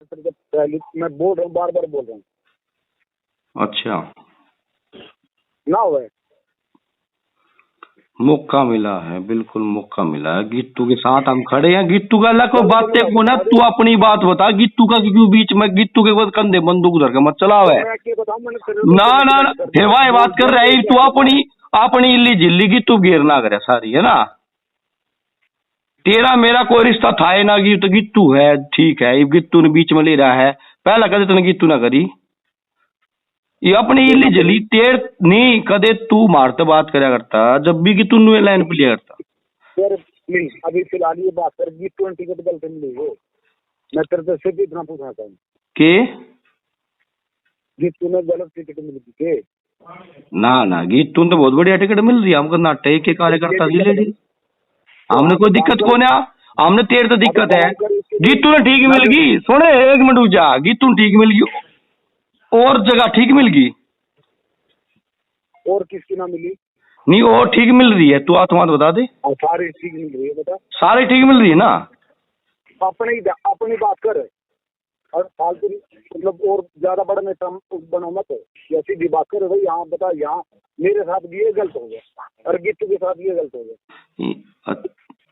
पहले मैं बोल रहा हूँ, बार बार बोल रहा हूँ। अच्छा, ना हुआ है। मौका मिला है, बिल्कुल मौका मिला है। गिट्टू के साथ हम खड़े हैं। गिट्टू का अल्लाह को बातें को ना, तू अपनी बात बता। गिट्टू का क्यों बीच में? गिट्टू के बाद कंधे बंदूक धर के मत चलाओ है। ना ना ना, हेवाए बात कर रहा है तू। अपनी अपनी इल्ली जिल्ली की तू घेरना करे सारी, है ना। तेरा मेरा कोई रिश्ता था ही ना। तो गिट्टू है, ठीक है, गिट्टू ने बीच में ले रहा है। पहला कदे तूने गिट्टू ना करी, ये अपनी इल्ली जली तेर नहीं कदे तू मारते बात करया करता। जब भी कि तू लाइन पे लिया करता। नहीं, अभी फिलहाल ये बात कर, गिट्टू टिकट गलत मिली हो। मैं तेरे से सिर्फ इतना पूछना चाहूँ के गिट्टू ने गलत टिकट मिली थी के? ना ना, गिट्टू तो बहुत बढ़िया टिकट मिल रही है हमको। नाटे के कार्यकर्ता जिले दी हमने कोई दिक्कत को ना। हमने तेरे तो दिक्कत है। गिट्टू ने ठीक मिल गई। सुने एक मिनट रुक जा। गिट्टू ठीक मिल गई और जगह ठीक मिल गई। और किसकी ना मिली? नहीं और ठीक मिल रही है। तू आत्मा बता दे। सारी ठीक मिल रही है बता। सारी ठीक मिल रही है ना। अपनी बात कर और फालतू मतलब और ज्यादा बड़ा नेता बनो मत। या सीधी बात कर भाई। यहाँ बता, यहाँ मेरे साथ भी ये गलत हो गया और गिट्टू के साथ ये गलत हो गया।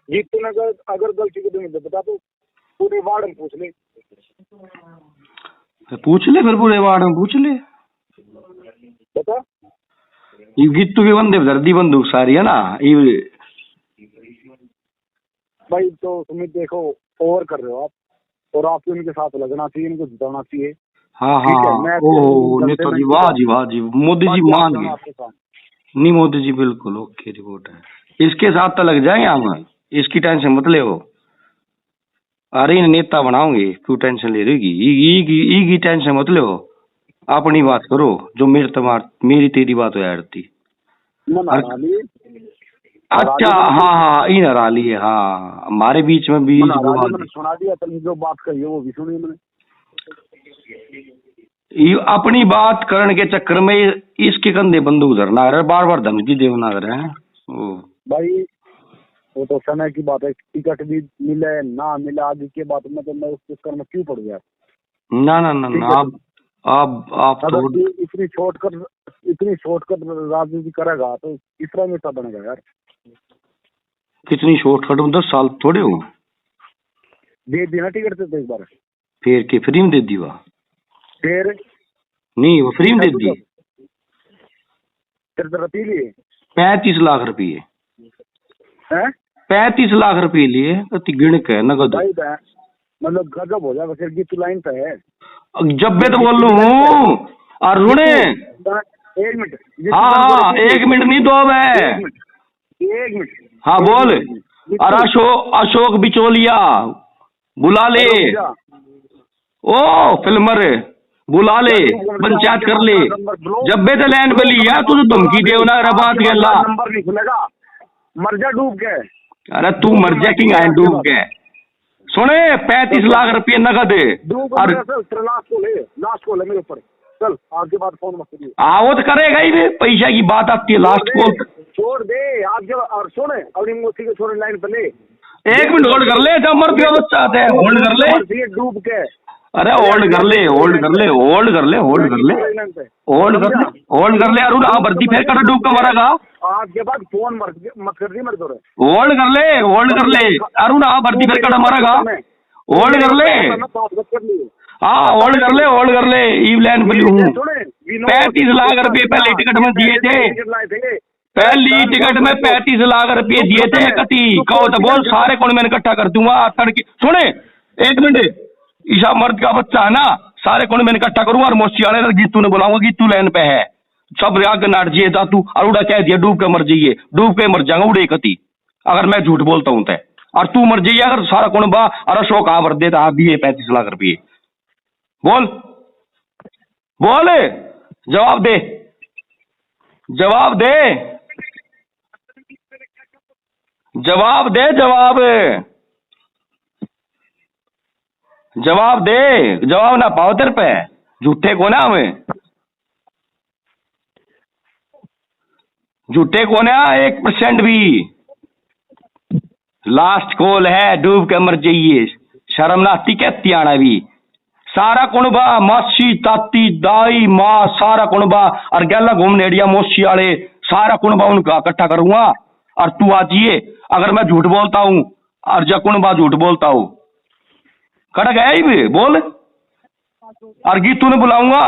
गिट्टू ने अगर गलती को मुझे बता तो पूरे वार्ड में पूछ ले। फिर पूरे वार्ड में पूछ ले बता। ये गिट्टू के बंदे दर्दी बंदूक सारी है ना ये। भाई तो तुम्हें देखो ओवर कर रहे हो आप, और आपको इनके साथ लगना चाहिए, इनको जिताना चाहिए। हाँ हाँ, ओह नेता जी, वाह जी वाह जी। मोदी जी मान गए। नहीं मोदी जी बिल्कुल ओके रिपोर्ट है। इसके साथ तो लग जाएंगे हम, इसकी टेंशन मत ले। हो अरे इन नेता बनाओगे, तू टेंशन ले रही की टेंशन मत ले। हो अपनी बात करो जो मेरी तेरी बात हो यारती। अच्छा हाँ हाँ, इन हराली है। हाँ हमारे बीच में भी सुना दिया। जो बात कही है वो भी सुनी मैंने। अपनी बात करने के चक्कर में इसके कंधे बंदूक धरना रहे, बार बार धमकी देना रहे हैं। भाई वो तो समय की बात है। टिकट भी मिले ना मिले आगे के बात में, तो मैं उस चक्कर में क्यों पड़ गया? ना ना ना ना, आप तो इतनी शॉर्टकट राजनीति करेगा तो तीसरा नेता बनेगा यार। कितनी शॉर्टकट में? 10 साल थोड़े हो। दे दिया टिकट तो एक बार। फिर के फ्री में दे दी वह? फिर नहीं वो फ्री में दे दी। फिर तो रपी लिए 35 लाख रुपये। 35 लाख रुपये लिए गिण के नगद। मतलब गजब हो जाएगा। फिर गिट्टू लाइन पे है। जब मैं तो बोल लू हूँ और रुणे। 1 मिनट। हाँ 1 मिनट नहीं, 2 है। 1 मिनट। हाँ बोल। और अशोक बिचौलिया बुला ले। ओ फिल्मर बुला ले, पंचायत कर ले। जब बे तो लैंड पे लिया तू तो धमकी देवना बात गला। नंबर नहीं खुलेगा, मर जा डूब के। अरे तू मर जा कि डूब के। सुने 35 लाख रुपये नगद। लास्ट कॉल है मेरे ऊपर। चल आपके बाद फोन मत करिए। वो तो करेगा ही, पैसा की बात आती है। लास्ट कॉल छोड़ दे आप जब। और सुने अपनी मोती को छोड़े लाइन पे ले। 1 मिनट होल्ड कर ले। जब मर्द का बच्चा आता है होल्ड कर ले। डूब के। अरे होल्ड कर ले अरुण। हाँ भर्ती फिर कर डूब का मरेगा। आपके बाद फोन मत कर दी मेरे को। होल्ड कर ले अरुण। हाँ भर्ती फिर कर मरेगा। होल्ड कर ले। हाँ होल्ड कर ले। ईवलैंड पे हूँ। 35 लाख रुपये पहले टिकट में दिए थे। पहली टिकट में 35 लाख रुपये दिए थे। कति कहो तो बोल, सारे कौन मैंने इकट्ठा कर दूंगा तड़के। सुने 1 मिनट। ईशा मर्द का बच्चा है ना, सारे कौन मैंने इकट्ठा करूंगा और मोची वाले गीतू ने बुलाऊंगा। गीतू लाइन पे है। सब आग नाट जिए था तू। और उड़ा कह दिया डूब के मर जाइए। डूब के मर जाऊंगा उड़े कति, अगर मैं झूठ बोलता हूँ तय। और तू मर जाइए अगर सारा कौन बा। और अशोक आ भर देता दिए 35 लाख रुपये। बोल जवाब दे जवाब दे। जवाब ना पाओ तेरे पे। झूठे को ना हमें, झूठे को ना 1% भी। लास्ट कॉल है, डूब के मर जाइए। शर्म ना आती कहती आना भी। सारा कुणबा मासी ताती दाई माँ सारा कुणबा और गैला घूमने एडिया मोशी वाले सारा कुणबा उनका इकट्ठा करूंगा और तू आजिए। अगर मैं झूठ बोलता हूँ और जब कुणबा झूठ बोलता हूँ कड़ा गया ही भी बोल और गीतू ने बुलाऊंगा।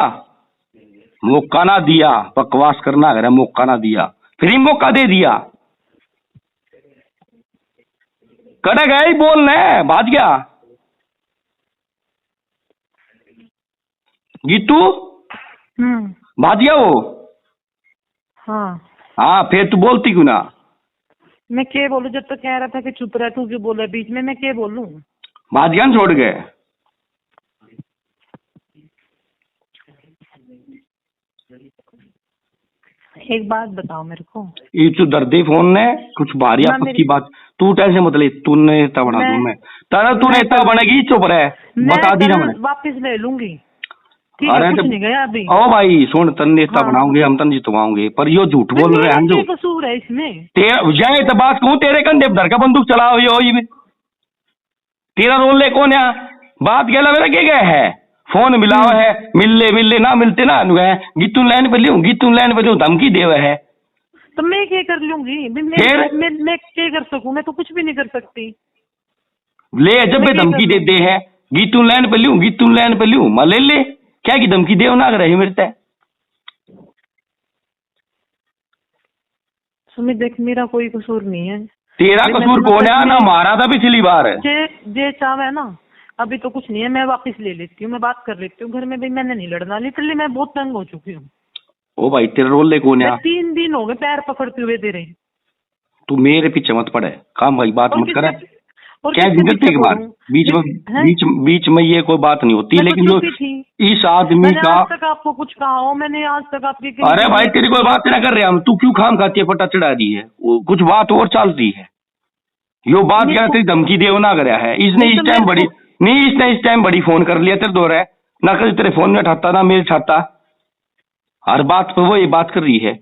मौका ना दिया, बकवास करना अगर मौका ना दिया, फिर ही मौका दे दिया। कड़ा गया ही बोलना है, भाज गया गीतू भाज गया वो। हाँ फिर तू बोलती क्यों ना? मैं क्या बोलूं? जब तक कह रहा था कि चुप रह, तू क्यों बोला बीच में? मैं क्या बोलूं? भाज गया छोड़ गए। एक बात बताओ मेरे को, ये तो दर्दे फोन ने कुछ भारी आपस की बात, तू टेंशन मत ले, तूने इतना बना दूं मैं तारा, तूने इतना बनेगी चुप रहे, बता दी ना मैंने वापिस ले लूंगी। ठीक है, कुछ नहीं गया अभी। ओ भाई सुन, तन नेता बनाऊंगे हम, तन जितवाओगे, पर यो झूठ बोल रहे हैं जो कसूर है इसमें। जय तो बात कहूँ, तेरे कंधे धर का बंदूक चलाओ यो तेरा रोल ले कौन है? बात गया मेरा क्या गया है? फोन मिलाओ है, मिलले ना मिलते ना गीतू लाइन पे लियो, गीतू लाइन पे लियो, धमकी देवे है तो मैं क्या कर लूंगी? मैं क्या कर सकूं? मैं तो कुछ भी नहीं कर सकती। ले जब भी धमकी देते हैं गीतू लाइन पे लियो, गीतू लाइन पे लियो, मैं ले क्या की धमकी दे ना रही मेरे ते। सुमित देख, मेरा कोई कसूर नहीं है। तेरा कसूर कौन है? ना मारा था पिछली बार। जे चाहे ना, अभी तो कुछ नहीं है, मैं वापस ले लेती हूँ, मैं बात कर लेती हूँ घर में भी। मैंने नहीं लड़ना, लिटरली मैं बहुत तंग हो चुकी हूँ। ओ भाई तेरा रोल ले कौन है? 3 दिन हो गए पैर पकड़ते हुए तेरे। तू मेरे पीछे मत पड़े, काम भाई बात मत करे। क्या जिंदगी की बात बीच में ये कोई बात नहीं होती, लेकिन जो इस आदमी का आज तक आपको कुछ कहा हो? मैंने आज तक आपकी अरे भाई तेरी कोई बात ना कर रहे हम, तू क्यों खाम खाती है पट्टा चढ़ा दी है? कुछ बात और चलती है, यो बात क्या तेरी धमकी दे ना कर है इसने इस टाइम बड़ी नहीं, इसने इस टाइम बड़ी फोन कर लिया तेरे दो है ना, कभी तेरे फोन में उठाता ना मेरे उठाता, हर बात पे वो ये बात कर रही है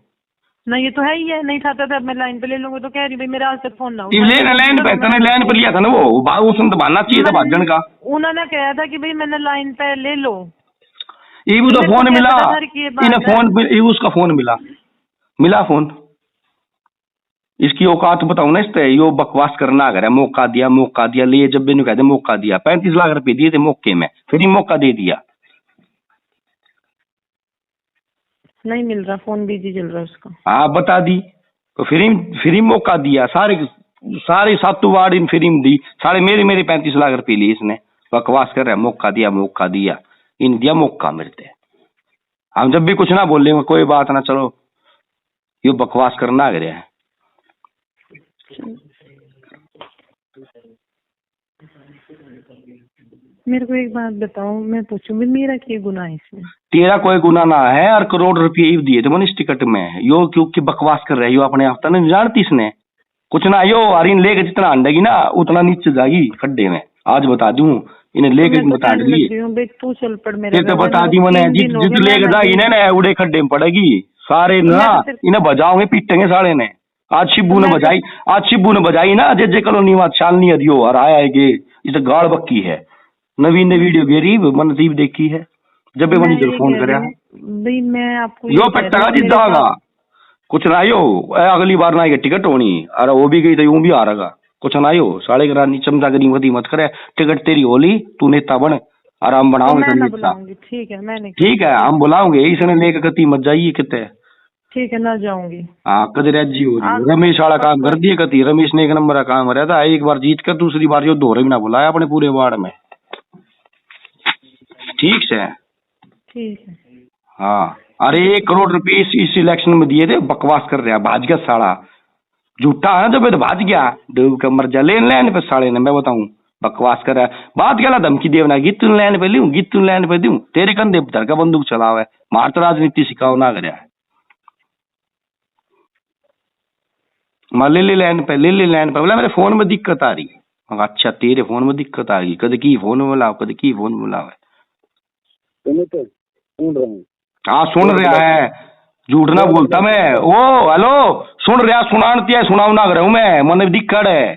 ना। ये तो है ही है, नहीं खाता था। मैं लाइन पे ले लूंगा तो कह रही भाई मेरा आज तक फोन ना लाइन पे तने लाइन पे लिया था ना वो उसने तो बनना चाहिए था भाजन का। उन्होंने कहा था कि भाई मैंने लाइन पे ले लो, ये तो फोन मिला, इन्हें फोन उसका फोन मिला फोन। इसकी औकात बताऊ ना, इस यो बकवास करना अगर मौका दिया ले, जब भी कहते मौका दिया 35 लाख रुपए दिए थे मौके में, फिर ही मौका दे दिया। नहीं मिल रहा, फोन बिजी चल रहा है उसका। हाँ बता दी तो फिर ही मौका दिया, सारे 7 वार्ड इन फिर दी, सारे मेरे 35 लाख रुपए लिए इसने। बकवास कर रहा है, मौका दिया इन दिया मौका मिलते। हम जब भी कुछ ना बोल रहे कोई बात ना, चलो यो बकवास करना अगर है। मेरे को एक बात बताओ, मैं पूछूं भी मेरा क्या गुनाह है इसमें? तेरा कोई गुनाह ना है, और करोड़ रुपये दिए थे मनीष टिकट में, यो क्योंकि बकवास कर रहे हो अपने आप नहीं जानती इसने कुछ ना। यो अरिन लेके जितना अंडेगी ना उतना नीचे जाएगी खड्डे में, आज बता दूं इन्हें लेके बता दी तू चल पड़ मेरे तो बता दी मैंने, जित लेके जाएगी ना उड़े खड्डे में पड़ेगी सारे ना, इन्हें बजाओगे पीटेंगे सारे ने। आज शिब्बू ने बजाई ना जे कॉलोनी में चालनी अधियो और आया है कि इसे गाड़ बक्की है। नवीन ने वीडियो गरीब मनसीब देखी है, जब भी मनी फोन करे भाई मैं आपको यो पट्टा जीत जाएगा कुछ ना यो, अगली बार ना टिकट होनी, अरे वो भी गई तो यूं भी आ रहा कुछ ना यो, साढ़े ग्रानी चमचागिरी मती मत करे, टिकट तेरी होली तू नेता बन और हम बनाओगे। ठीक है हम बुलाओगे, इसने लेकर कती मत जाइए कितने। ठीक है ना जाऊंगी। हाँ कद जी हो रही रमेश वाला काम कर दिए कती, रमेश ने 1 नंबर का काम रहता है, एक बार जीत कर दूसरी बार जो दोहरे भी ना बुलाया अपने पूरे वार्ड में। ठीक है हाँ, अरे 1 करोड़ रुपए इस इलेक्शन में दिए थे, बकवास कर रहा भाज गया साला, झूठा है ना जब तो भाज गया डूब के मर जा लेन पे साले ने, मैं बताऊं बकवास कर रहा है। बात क्या धमकी देवना गीतू लैंड पे लूं, गीतू लैंड पे दूं, तेरे कंधे धर का बंदूक चलाओ है, मार तो राजनीति सिखाओ ना कर ले लैंड पे बोला मेरे फोन में दिक्कत आ रही है। अच्छा तेरे फोन में दिक्कत आ रही, कद की फोन में लाओ, कद की फोन में लाओ। हाँ सुन रहा है, झूठ ना बोलता मैं। ओ हेलो सुन रहा, सुनाती है सुनाऊ ना कर मैं, मन दिक्कत है।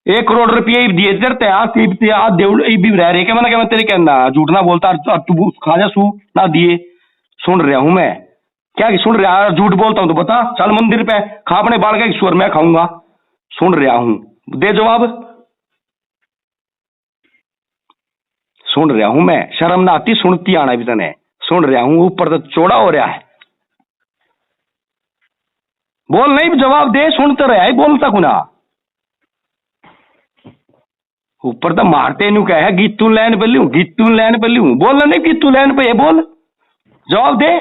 1 करोड़ रुपये दिए तेरे आज देवड़ भी रह रहे क्या मैंने क्या तेरे कहना झूठ ना बोलता तू खा जा सू ना दिए सुन रहा हूं मैं क्या सुन रहा झूठ बोलता हूं तो बता चल मंदिर पे खा अपने बाल का ईश्वर मैं खाऊंगा सुन रहा हूं दे जवाब सुन रहा हूं मैं शर्म ना आती सुनती आना भी तने सुन रहा हूं ऊपर तो चौड़ा हो रहा है बोल नहीं जवाब दे सुनते रहा है बोलता कुना ऊपर तो मारते नु क्या है गीतू लैन पे लूं बोल नहीं गीतू लैन पे बोल जवाब दे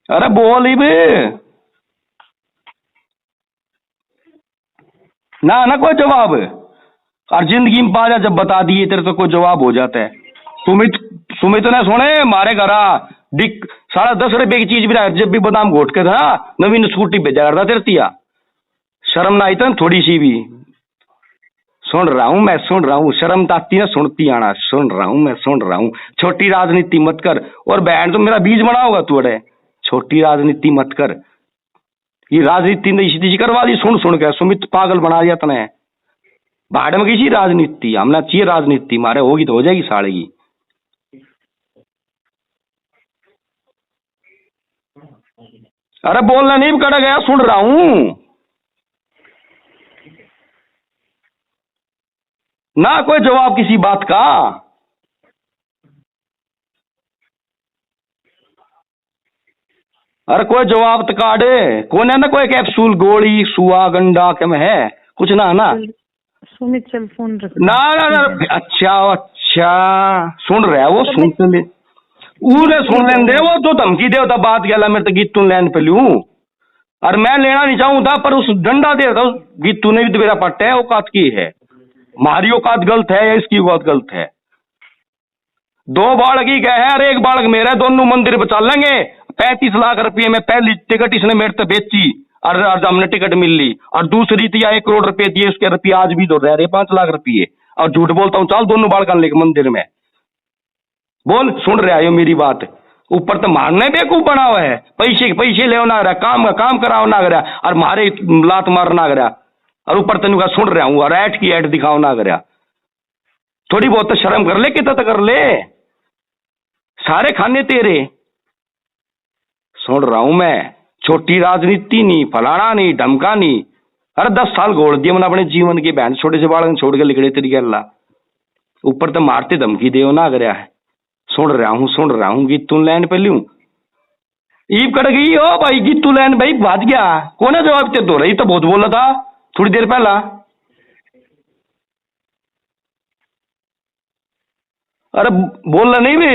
अरे बोल ही बे ना कोई जवाब और जिंदगी में पाजा जब बता दिए तेरे तो कोई जवाब हो जाता है सुमित ने सुने मारे घरा दिक 10.5 रुपए की चीज भी जब भी बादाम घोट के था नवीन स्कूटी भेजा करता तेरे तिया शर्म ना आई था थोड़ी सी भी सुन रहा हूं शर्म ताती ना सुनती आना सुन रहा हूं छोटी राजनीति मत कर और बहन तो मेरा बीज बना होगा तू अड़े छोटी राजनीति मत कर ये राजनीति करवा दी सुन के सुमित पागल बना दिया तने भाड़ में किसी राजनीति हमने चाहिए राजनीति मारे होगी तो हो जाएगी साड़ेगी अरे बोलना नहीं कट गया सुन रहा हूं ना कोई जवाब किसी बात का अरे कोई जवाब तो काटे कौन है ना कोई कैप्सूल गोली सुआ गंडा क्या में है कुछ ना सुमित चल फोन रख ना अच्छा सुन रहा है वो सुन ले उन्हें सुन लेने दे वो तो धमकी दे होता बात गया मेरे तो गीतू लैन पे लूं और मैं लेना नहीं चाहूँ था पर उस डंडा दे था गीतू ने भी तो मेरा पट्टा है औकात की है मारी औकात गलत है या इसकी औकात गलत है 2 बालक ही गए हैं और 1 बालक मेरा दोनों मंदिर पे चल लेंगे 35 लाख रुपये में पहली टिकट इसने मेरे से बेची और हमने टिकट मिल ली और दूसरी थी 1 करोड़ रुपए दिए उसके रुपये आज भी दो रह रहे 5 लाख रुपये और झूठ बोलता हूँ चल दोनों बालक लेके मंदिर में बोल सुन रहा है मेरी बात ऊपर तो मारने बेवकूफ बना हुआ है पैसे ले ना रहा काम कराओ ना रहा और मारे लात मार ना रहा और ऊपर तेन का सुन रहा हूँ और ऐड की ऐड दिखाओ ना रहा थोड़ी बहुत तो शर्म कर ले कितना तो कर ले सारे खाने तेरे सुन रहा हूं मैं छोटी राजनीति नहीं फलाना नहीं धमका नहीं अरे 10 साल घोड़ दिए मैंने अपने जीवन के बहन छोटे से बालक छोड़ के लिखड़े तेरी अल्लाह ऊपर तो मारते धमकी दे ना गया है सुन रहा हूं गीतू लैन पे लूं ईब कट गई ओ भाई गीतू लैन भाई भाज गया कौन है जवाब ते दो रही तो बहुत बोला था थोड़ी देर पहला अरे बोल रहा नहीं भी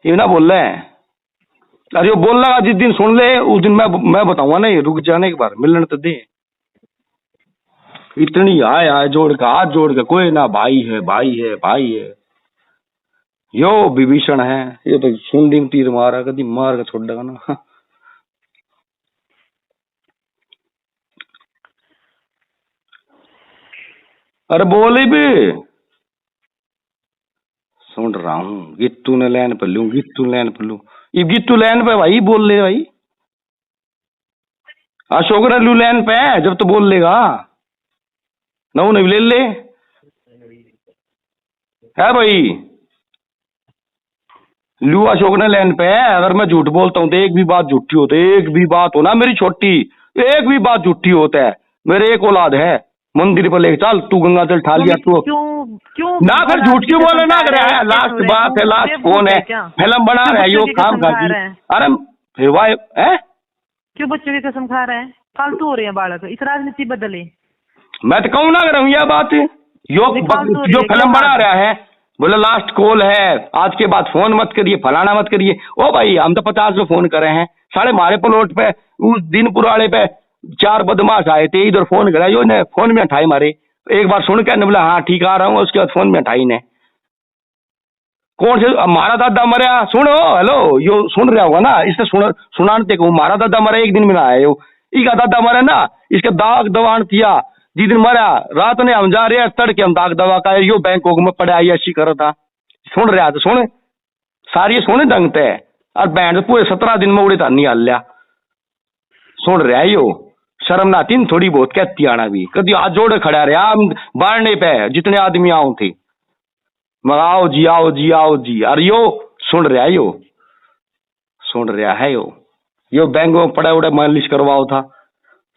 ये ना बोल रहे हैं अरे वो बोल रहा जिस दिन सुन ले उस दिन मैं बताऊंगा नहीं रुक जाने के बाद मिलने तो दे इतनी आए जोड़ का हाथ जोड़ के कोई ना भाई है यो विभीषण है ये तो सुन दिन तीर मारा कभी मार के छोड़ देगा ना अरे बोले भी सुन रहा हूँ गीतू ने लैन पर लूं ये गीतू लैन पे भाई बोल ले भाई अशोक ने लू लैन पे जब तो बोल लेगा ना उन्हें ले ले है भाई लू अशोक ने लैन पे अगर मैं झूठ बोलता हूँ तो एक भी बात झूठी होती है एक भी बात हो ना मेरी छोटी एक भी बात झूठी होता है मेरे एक औलाद है मंदिर पर लेके चल तू गंगा जल ठा लिया तू क्यों ना फिर झूठ क्यों बोले ना रहा है लास्ट बात है लास्ट फोन है फिल्म बना रहा है यो काम खा अरे फिर वाई है क्यों बच्चों की कसम खा रहे हैं फालतू हो रहे हैं बालक इस राजनीति बदले मैं तो कहूँ ना कर रहा हूँ यह बात जो फिल्म बना रहा है बोले लास्ट कॉल है आज के बाद फोन मत करिए फलाना मत करिए ओ भाई हम तो 50 में फोन करे हैं साढ़े मारे प्लॉट पे उस दिन पुराने पे 4 बदमाश आए थे इधर फोन करा यो ने फोन में उठाई मारे एक बार सुन के बोला हाँ ठीक आ रहा हूँ उसके बाद फोन में उठाई ने कौन से हमारा दादा मरा सुनो हेलो यो सुन रहा होगा ना इससे सुनाते को हमारा दादा मरा एक दिन में ना आया इसका दादा मरा ना इसका दाग दवान किया जिस दिन मरा रात ने हम जा रहे हैं तड़के हम दाग दवा का यो बैंकॉक में पड़ा आई ऐसी करा था सुन रहा था सुन सारी सुने दंगते है और बैंड पूरे 17 दिन में उड़े था नहीं हल लिया सुन रहा है यो, शर्म ना आती थोड़ी बहुत कहती आना भी, कभी हाथ जोड़ खड़ा रहा हम बाढ़ने पे जितने आदमी आओ थे, मगर आओ जी आओ जी आओ जी। अरे यो सुन रहा है यो, सुन रहा है यो बैंक में पड़ा उड़ा मालिश करवाओ था,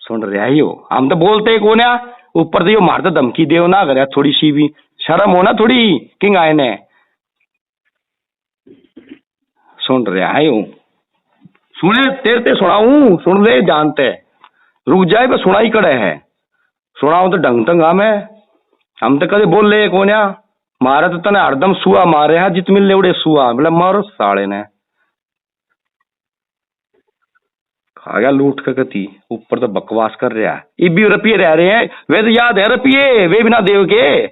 सुन रहा है यो। हम तो बोलते कौन है, ऊपर से यो मारते धमकी दे ना करे, थोड़ी सी भी शर्म हो ना थोड़ी, किंग आए ने। सुन रहा है यो, सुने तेरे ते सुनाऊं, सुन ले जानते, रुक जाए पे सुनाई कड़े है, सुनाऊ तो ढंग तंग हम तो कदे बोल ले कौन है, मारे तो तने हरदम सुआ मारे है, जित मिलने उड़े सुआ, बोले मारो साले ने खा गया लूट के कती, ऊपर तो बकवास कर रहा है। ये भी रुपये रह रहे हैं, वे तो याद है रुपये वे बिना देव के,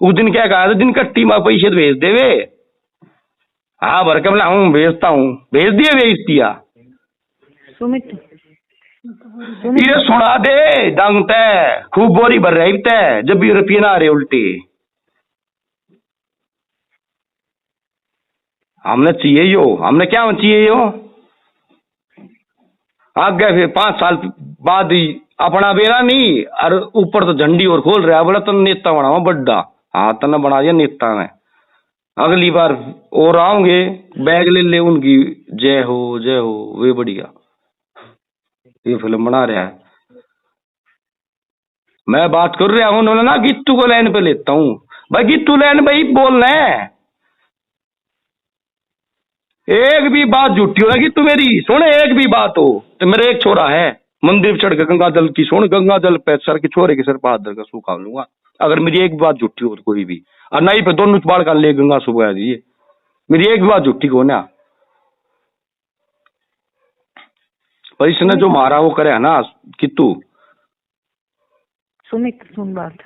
उस दिन क्या कहा था, दिन कट्टी में पैसे तो भेज दे वे, हाँ भर के बोला हूँ भेजता हूँ, भेज दिए भेज दिया। सुमित ये सुना दे दंग तय खूब बोरी भर रही तय, जब भी रुपये ना आ रहे उल्टे, हमने चाहिए यो, हमने क्या चाहिए यो, आगे फिर 5 साल बाद ही अपना बेरा नहीं, और ऊपर तो झंडी और खोल रहा, बोला तो नेता बनाओ बड्डा, हाँ तना बना दिया नेता में, अगली बार और आओगे बैग ले ले उनकी, जय हो वे बढ़िया, ये फिल्म बना रहा है। मैं बात कर रहा हूँ, उन्होंने ना गिट्टू को लाइन पे लेता हूँ भाई, गिट्टू लाइन पे ही बोलना है, एक भी बात झूठी हो गिट्टू मेरी सुन, एक भी बात हो तो मेरे एक छोरा है मंदिर चढ़ के गंगा जल की, सुन गंगा जल पे सर के छोरे के सर पर हाथ धर कर सूखा लूंगा, अगर मेरी एक बात झूठी हो तो कोई भी, और नहीं पे दोनों बाढ़ का ले गंगा सुबह दीजिए, मेरी एक भी बात झूठी को ना, पर इसने जो मारा वो करे है ना कित्तू। सुमित सुन बात,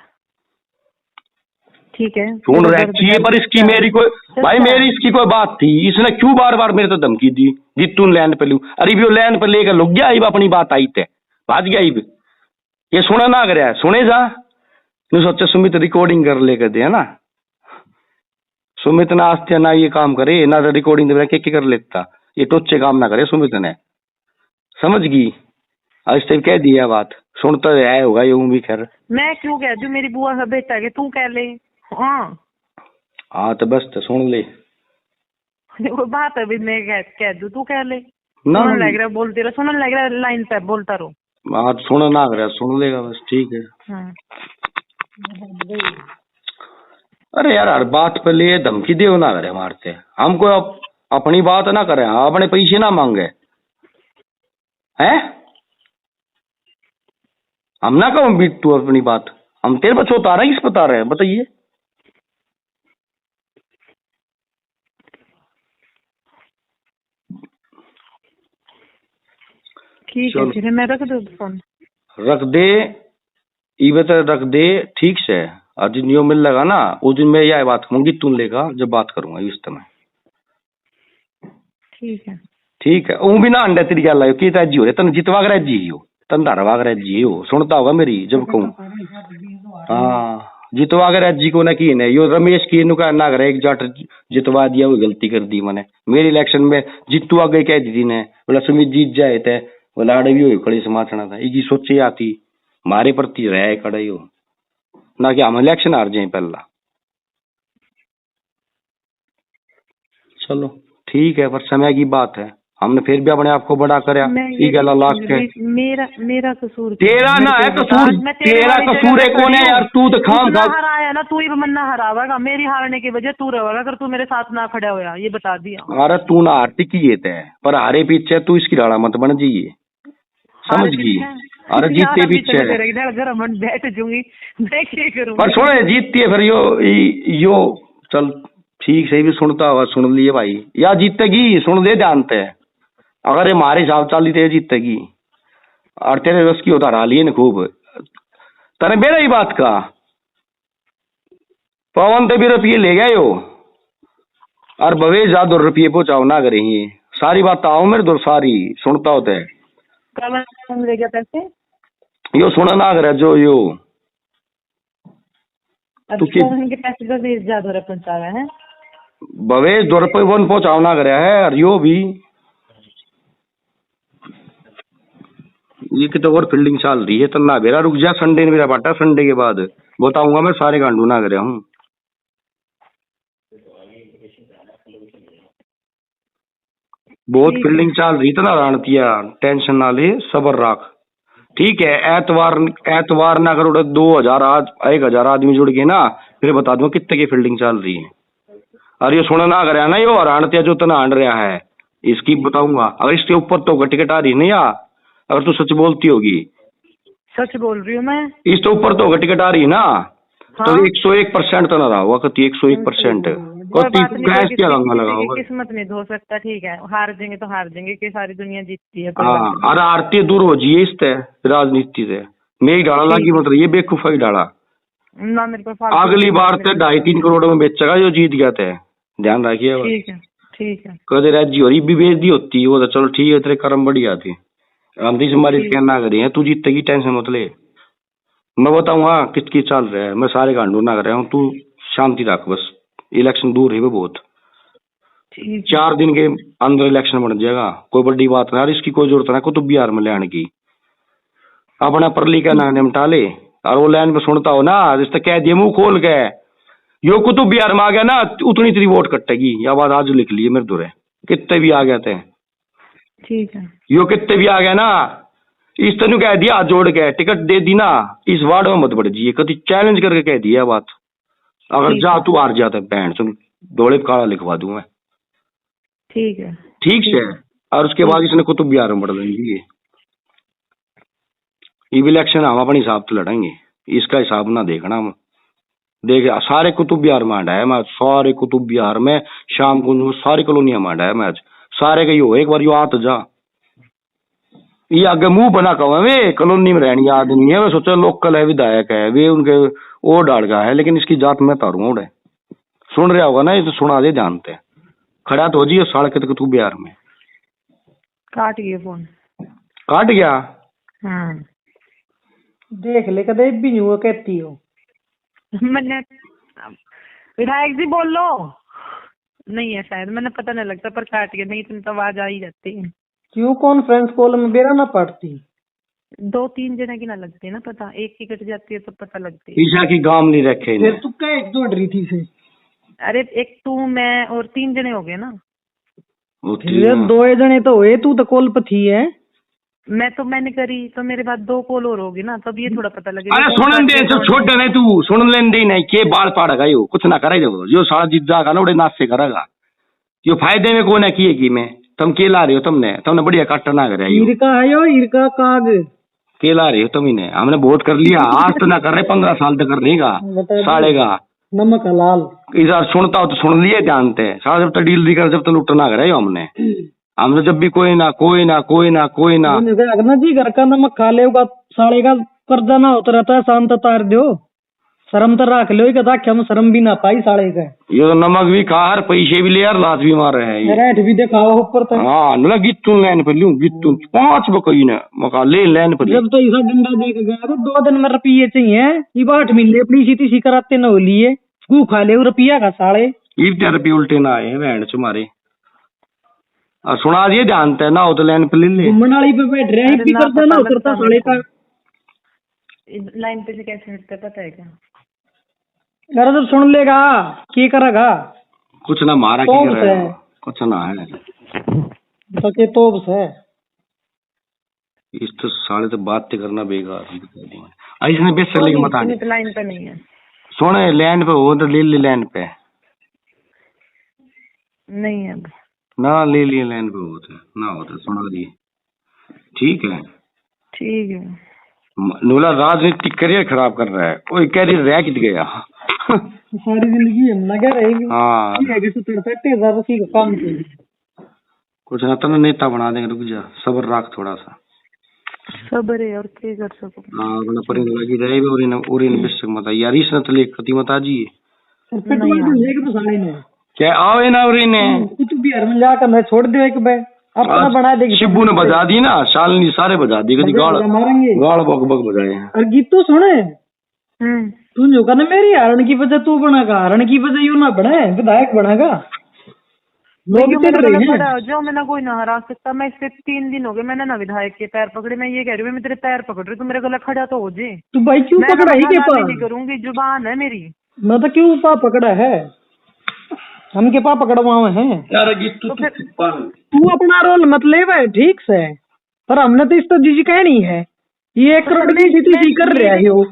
ठीक है सुन रही है, पर इसकी मेरी कोई भाई, मेरी इसकी कोई बात थी, इसने क्यों बार बार मेरे तो धमकी दी, जितू लैंड पे लू, अरे भी वो लैंड पे लेकर लुक गया, अपनी बात आई थे भाज गया, ये सुना ना कर सुने जा, तू सोचा सुमित रिकॉर्डिंग कर ले कर दे है ना, सुमित ना आस्ते ना ये काम करे ना रिकॉर्डिंग के कर लेता, ये टोचे काम ना करे सुमित ने, समझ गई, आज तक कह दिया बात, सुनता है होगा यूं भी, खैर मैं क्यों कह दूं, मेरी बुआ का बेटा के तू कह ले, हाँ तो बस तो सुन ले, वो बात अभी मैं कह दूं तू कह ले, ना सुनने लग रहा बोलते रहो, सुनने लग रहा लाइन पे बोलता रहो, हाँ सुन ना कर सुन लेगा बस, ठीक है। हाँ। अरे यार हर बात पे ले धमकी दे ना करे मारते, हमको अपनी बात ना करे, हाँ अपने पैसे ना मांगे हैं, हम ना कहूँ बीट तू अपनी बात, हम तेरे बच्चों उतारा किस बता रहे हैं बताइए, ठीक है फिर मैं रख दूं फोन, रख दे इबे रख दे, ठीक से, और जिन यो मिल लगा ना उस दिन मैं यह बात कहूंगी, तू लेगा जब बात करूंगा इस समय, ठीक है वो भी ना अंडे तेरी गल की जी हो रहे तन जितवा कर जी हो, तन धारवा कर जी हो, सुनता होगा मेरी जब कहूँ, हाँ जितवा कर जी को ना की ने यो रमेश की नुका ना करे, एक जाट जितवा दिया वो गलती कर दी मैंने, मेरी इलेक्शन में जीतू आ गई कह दी ने, बोला सुमित जीत जाए थे, बोला आड़े भी हो खड़ी समाचना था, ये सोचे आती मारे प्रति रह खड़े हो ना कि हम इलेक्शन हार जाए पहला, चलो ठीक है, पर समय की बात है, हमने फिर भी अपने आप को बड़ा करया, मेरा कसूर तेरा ना है, कसूर तेरा कसूर है कौन है यार, तू तो खाम खा हराया ना, तू ही मन्ना हरावेगा, मेरी हारने की वजह तू रहेगा अगर तू मेरे साथ ना खड़ा होया, ये बता दिया। अरे तू ना हारती की ये थे, पर हारे पीछे तू इसकी राड़ा मत बन जाइए, समझ गई, अरे जीतते पीछे बैठ जूंगी मैं क्या करूं, पर सुने जीतती है फिर यो चल ठीक से भी सुनता होगा, सुन लिए भाई, या जीतेगी सुन दे जानते हैं, अगर ये हमारे हिसाब चाली तो जीतेगी, और तेरे रस की होता हरा लिए न खूब, तेरे मेरा ही बात का पवन तो भी रुपये ले गए हो, और भवे ज्यादा रुपये पहुंचाओ ना करे, सारी बात आओ मेरे दो सारी सुनता होता है, ले गया पैसे यो सुना ना करे जो यो के पैसे तो ज्यादा पहुंचा रहे हैं, भवे 2 रुपये वन पहुंचाओ ना करे है, और यो भी ये कितो और फील्डिंग चल रही है तन्ना बेरा रुक जा संडे ने मेरा बाटा संडे के बाद बताऊंगा मैं सारे गांडू ना करे हूँ बहुत फील्डिंग चल रही तना रानतिया टेंशन ना ले सबर रख ठीक है एतवार ना करो 2000 आज 1000 आदमी जुड़ गए ना फिर बता दूंगा कितने की फील्डिंग चल रही है अरे ये सुना ना करे ना यो रानतिया जो तना आंड रहा है इसकी बताऊंगा अगर इसके ऊपर तो टिकट आ रही नहीं या अगर तू सच बोलती होगी सच बोल रही हूँ मैं इसके ऊपर तो टिकट आ रही ना हाँ? तो 101% तो ना रहा हुआ कति 101% क्या गंगा लगा किस्मत में हो सकता ठीक है हार देंगे तो हार देंगे कि सारी दुनिया जीतती है हाँ अरे आरती दूर हो जाइए इससे राजनीति से मेरी डाला लगी मतलब ये बेवकूफा ही डाला ना मेरे पास अगली बार से 2.5-3 करोड़ में बेचेगा जो जीत गया थे ध्यान रखिए ठीक है कदे राज्य हो रही भी बेच दी होती है वो तो चलो ठीक है तेरे कर्म बढ़िया थे हम तो हमारी कहना करी है तू जीतेगी टेंशन मत ले मैं बताऊंगा किसकी चल रहा है मैं सारे गांडू ना कर रहा हूँ तू शांति रख बस इलेक्शन दूर है वो बहुत 4 दिन के अंदर इलेक्शन बन जाएगा कोई बड़ी बात ना इसकी कोई जरूरत ना कुतुब बिहार में लेने की अपना परली का ना निपटा ले और वो लाइन पे सुनता हो ना जिससे कह दिया मुंह खोल के यो कुतुब बिहार में आ गया ना उतनी तेरी वोट कटेगी या बात आज लिख लिए मेरे दूर कितने भी आ गए थे ठीक है यो कितने भी आ गया ना इस तरह कह दिया जोड़ के टिकट दे दी ना इस वार्ड में मत बढ़ जाइए कभी चैलेंज करके कह दिया बात अगर जा तू हार जाता है बहन सुन दौड़े काला लिखवा दूं मैं ठीक है और उसके बाद इसने कुतुब बिहार में बढ़ देंगे ये इलेक्शन हम अपने हिसाब से लड़ेंगे इसका हिसाब ना देखना हम देख सारे कुतुब बिहार में आंडा है मैं सारे कुतुब बिहार में शाम को सारी कॉलोनिया में आंडा है मैं सारे का यो एक बार यो आ तो जा ये आगे मुंह बना कहा वे कॉलोनी में रहने आदमी है मैं सोचा लोकल है विधायक है वे उनके वो डाल का है लेकिन इसकी जात में तारूंगा उड़े सुन रहा होगा ना ये तो सुना दे जानते खड़ा तो हो जी साढ़े के तक तू बिहार में काट गया फोन काट गया देख ले कदे भी नहीं हुआ कहती हो मैंने विधायक जी बोल लो नहीं है शायद मैंने पता नहीं लगता पर काट गया नहीं तो आवाज आ ही जाती है क्यों कॉन्फ्रेंस कॉल में बेरा ना पड़ती 2-3 जने की ना लगती है ना पता एक की कट जाती है तो पता लगती है ईशा की गांव नहीं रखे फिर तू क्या एक दौड़ रही थी से अरे एक तू मैं और 3 जने हो गए ना फिर 2 जने तो हुए तू तो कॉल पे थी है मैंने करी तो मेरे बाद 2 कॉल और होगी ना तब ये थोड़ा पता लगेगा अरे सुन दे सब छोटे नहीं तू सुन लेन दे नहीं के बाल पाड़ेगा यो कुछ ना करे जो सारा जीत जाएगा ना उड़े नाच से करेगा यो फायदे में को ना किए की मैं तुम के ला रहे हो तुमने बढ़िया काट ना करे इरका है यो इरका काग के ला रहे हो तुम इन्हें हमने बहुत कर लिया आज तो ना कर रहे 15 साल तक कर रहेगा साढ़े का नमक हलाल इधर सुनता हो तो सुन लिए जानते हैं सारा जब तक डील नहीं कर जब तक लुट ना करे हमने जब भी कोई ना जी घर का नमक खा ले साढ़े का कर्जा ना होता रहता है शांत तार दो शर्म तो रख लो कदा हम शर्म भी ना पाई साढ़े का ये तो नमक भी खा हर पैसे भी ले यार लात भी मार रहे हैं रेट भी दिखाओ ऊपर तक हाँ ना गिट्टू लाइन पर लूं गिट्टू 5 बकई ने मका ले लाइन पर जब तो ऐसा डंडा देख गया तो 2 दिन में रुपये चाहिए ये 8 मिले अपनी सीटी सी कराते न हो लिए गु खा ले रुपया का साढ़े 20 रुपये उल्टे ना आए बहन तुम्हारे और सुना दिए जानते ना हो तो लाइन पर ले ले मनाली पे बैठ रहे भी करते ना उतरता साढ़े का लाइन पे से कैसे मिलता पता है क्या अरे तो सुन लेगा क्या करेगा कुछ ना मारा तो कुछ ना है सके तो है इस तो साले तो बात करना बेकार ऐसे बेस लेके मत आने लाइन पे नहीं है सुन लैंड पे हो तो ले ले लैंड पे नहीं है ना ले लिए लैंड पे होते ना होता सुना दिए ठीक है नूला राजनीतिक करियर खराब कर रहा है कोई कैरियर रह कित गया सारी जिंदगी हम ना क्या रहेगी हाँ काम कुछ ना तो नेता बना देंगे रुक जा सबर रख थोड़ा सा सबर है और क्या कर सको हाँ अपना परिंद लगी जाए और इन बेशक मत यार इस न तो ले कति मत जी क्या आओ ना और इन्हें कुछ भी हरमन जाकर मैं छोड़ दे एक बार अपना बना देगी शिब्बू ने बजा दी ना शालिनी सारे बजा दी कभी गाड़ बग बग बजाए और गीत तो सुने तू जो कहना मेरी हरण की वजह तू बनागा हरण की वजह यू ना बने विधायक बनागा लोग चल रहे हैं। जो मैं ना कोई ना हरा सकता। मैं इससे 3 दिन हो गए मैंने ना विधायक के पैर पकड़े। मैं ये कह रही हूँ मैं तेरे पैर पकड़ रही हूँ, तू मेरे गला खड़ा तो हो जे। तू भाई क्यों पकड़ा ही के पास नहीं करूंगी, जुबान है मेरी। मैं तो क्यों पा पकड़ा है, हम के पा पकड़वावे हैं। तू अपना रोल मत ले भाई ठीक से, पर हमने तो इस तो जीजी कहनी है ये 1 करोड़ की स्थिति कर रहा है। वो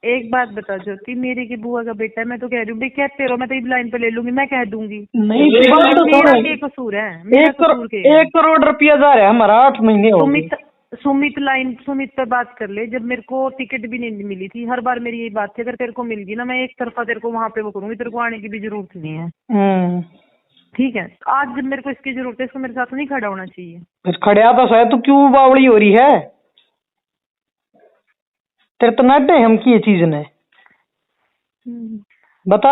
एक बात बता ज्योति, मेरी की बुआ का बेटा है, मैं तो कह रही हूँ भाई कहते रहो, मैं तो इस लाइन पे ले लूंगी, मैं कह दूंगी। नहीं मेरा क्या कसूर है? 1 करोड़ रुपया जा रहा है हमारा, 8 महीने हो गए। सुमित पे बात कर ले। जब मेरे को टिकट भी नहीं मिली थी, हर बार मेरी यही बात थी, अगर तेरे को मिल गई ना मैं एक तरफा तेरे को वहां पे वो करूंगी, तेरे को आने की भी जरूरत नहीं है। ठीक है, आज जब मेरे को इसकी जरूरत है, इसको मेरे साथ नहीं खड़ा होना चाहिए। खड़ा तो शायद, तू क्यों बावड़ी हो रही है? तेरे तो नड्डे हम की ये चीज ने बता।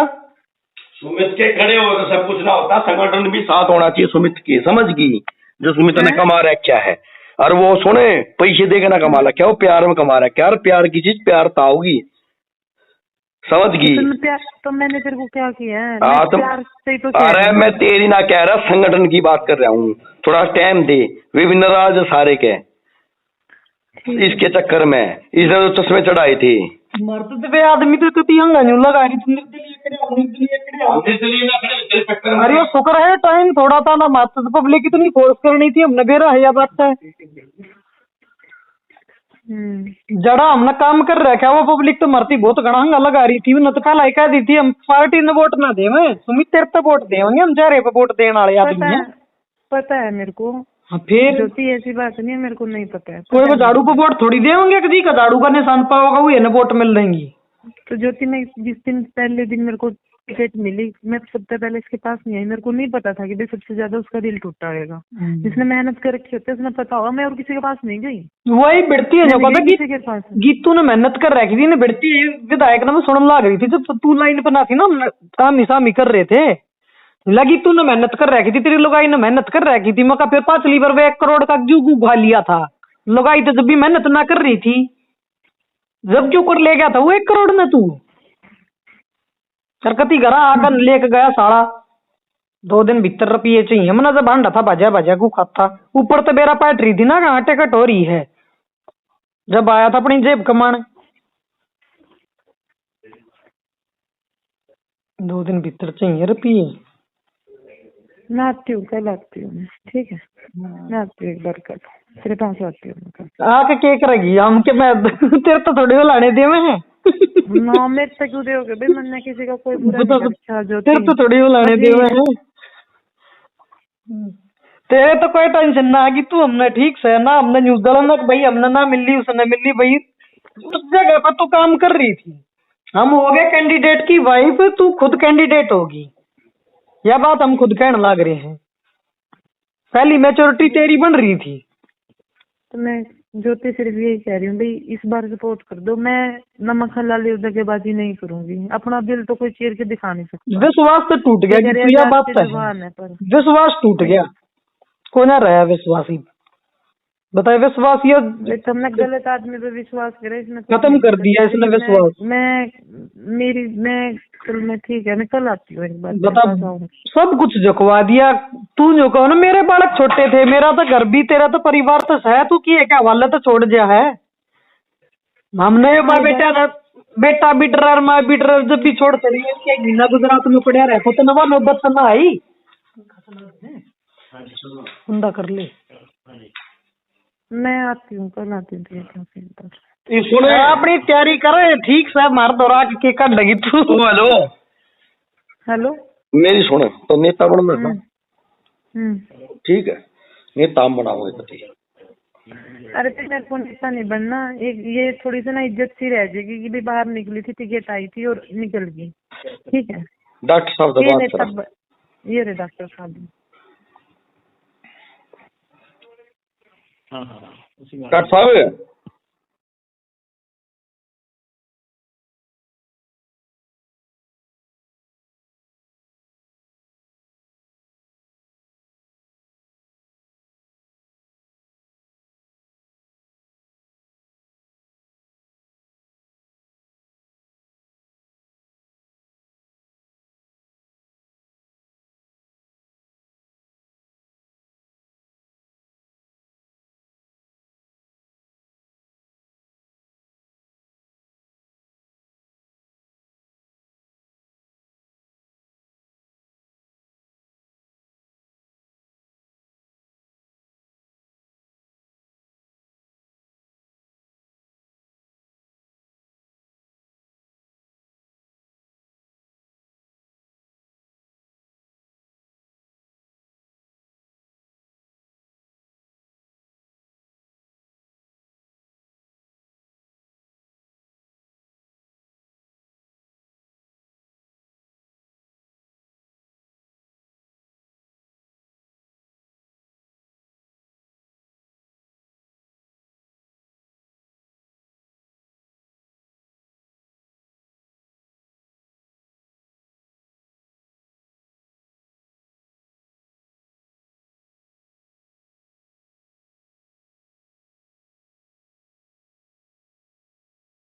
सुमित के खड़े हो तो सब कुछ ना होता, संगठन भी साथ होना चाहिए सुमित के, समझ गई? जो सुमित ने कमा रहा है क्या है, और वो सुने पैसे देके ना कमा ला क्या, वो प्यार में कमा रहा है क्या? प्यार की चीज प्यार तो होगी, समझ गई? तो मैंने तेरे को क्या किया है? प्यार से तो अरे मैं तेरी ना कह रहा, संगठन की बात कर रहा हूँ। थोड़ा टाइम दे, वे भी नाराज सारे के इसके चक्कर में, इसे तो चश्मे चढ़ाए थे। मरते थे आदमी तो कभी हंगा नहीं लगा रही। अरे शुक्र है टाइम थोड़ा था ना, मात्र पब्लिक इतनी फोर्स करनी थी, हमने बेरा है या बात है। जड़ा हमने काम कर रखा वो पब्लिक तो मरती बहुत घना हंगा लगा रही थी। न तो पहले कह दी थी हम पार्टी ने वोट ना दे, मैं सुमित तेरे पे वोट देंगे, हम चेहरे पे वोट देने वाले आदमी हैं। पता है मेरे को। फिर ज्योति ऐसी बात नहीं है, मेरे को नहीं पता है। कोई झाड़ू पे वोट थोड़ी देंगे, किसी का झाड़ू का निशान पाओगा वो ना वोट मिल रहेंगी। तो ज्योति मैं जिस दिन पहले दिन मेरे को टिकट मिली, मैं सबसे पहले इसके पास नहीं आई। मेरे को नहीं पता था कि भाई सबसे ज्यादा उसका दिल टूटा रहेगा, जिसने मेहनत कर रखी होती है उसने पता होगा। मैं और किसी के पास नहीं गई, वही बढ़ती है जो पता किसी के पास। गीतू ने मेहनत कर रखी थी ना, बढ़ती है विधायक ने सुनने लग रही थी जब तू लाइन पर ना थी ना, काम ही कर रहे थे, लगी तूने मेहनत कर रखी थी, तेरी लगाई ने मेहनत कर रखी थी। मका फिर 5 बार 1 करोड़ का क्यों गुफा लिया था? लगाई तो जब भी मेहनत ना कर रही थी, जब क्यों कर ले गया था वो 1 करोड़ में तू सरकती घरा आकर लेके गया साड़ा। 2 दिन भीतर रुपये चाहिए मना, जब भांडा था बाजा बाजा को खाता, ऊपर तो बेरा पैट रही थी ना, कहाँ टिकट हो रही है। जब आया था अपनी जेब कमाने, 2 दिन भीतर चाहिए रुपये। मैं आती हूँ, कल आती हूँ, ठीक है? मैं आती हूँ एक बार कल, तेरे पास आती हूँ। आके क्या करेगी हम के? मैं तेरे तो थोड़ी लाने दे में है ना मेरे से क्यों दोगे भाई? मैंने किसी का कोई बुरा नहीं अच्छा जो तेरे तो थोड़ी लाने दे में है। तेरे तो कोई टेंशन ना आगी, तू हमने ठीक से ना, हमने न्यूज डाला भाई, हमने ना मिली उसने मिली भाई, उस जगह पर तू काम कर रही थी। हम हो गए कैंडिडेट की वाइफ, तू खुद कैंडिडेट होगी, यह बात हम खुद कहने लग रहे हैं। पहली मैच्योरिटी तेरी बन रही थी। तो मैं ज्योति सिर्फ यही कह रही हूँ भाई इस बार सपोर्ट कर दो। मैं नमक हलाली दगेबाजी नहीं करूंगी, अपना दिल तो कोई चीर के दिखा नहीं सकता। विश्वास तो टूट गया, यह बात है, विश्वास टूट गया, को ना रहा विश्वासी। बताए विश्वास ये तुमने गलत आदमी पे विश्वास करे, इसने खत्म कर दिया इसने विश्वास। मैं कल मैं ठीक है, मैं कल आती हूँ एक बार। बता सब कुछ जुकवा दिया तू, जो कहो ना मेरे बालक छोटे थे, मेरा तो घर भी, तेरा तो परिवार तो है, तू की क्या वाला तो छोड़ दिया है। हमने बेटा भी डर माँ भी डर, जब भी छोड़ चली महीना गुजरात में पड़ा रहा तो नवा नौबत ना आई उंदा कर ले। मैं आती हूँ कल आती हूँ, अपनी तैयारी करे ठीक से, मार दौरा के कर लगी तू। हेलो मेरी सुन, तो नेता बनना ठीक है, नेता हम बनाओगे तो ठीक है। अरे तो मेरे को नेता नहीं बनना, एक ये थोड़ी सी ना इज्जत सी रह जाएगी कि भी बाहर निकली थी, टिकट आई थी और निकल गई, ठीक है? डॉक्टर साहब ये रहे डॉक्टर साहब। डॉक्टर साहब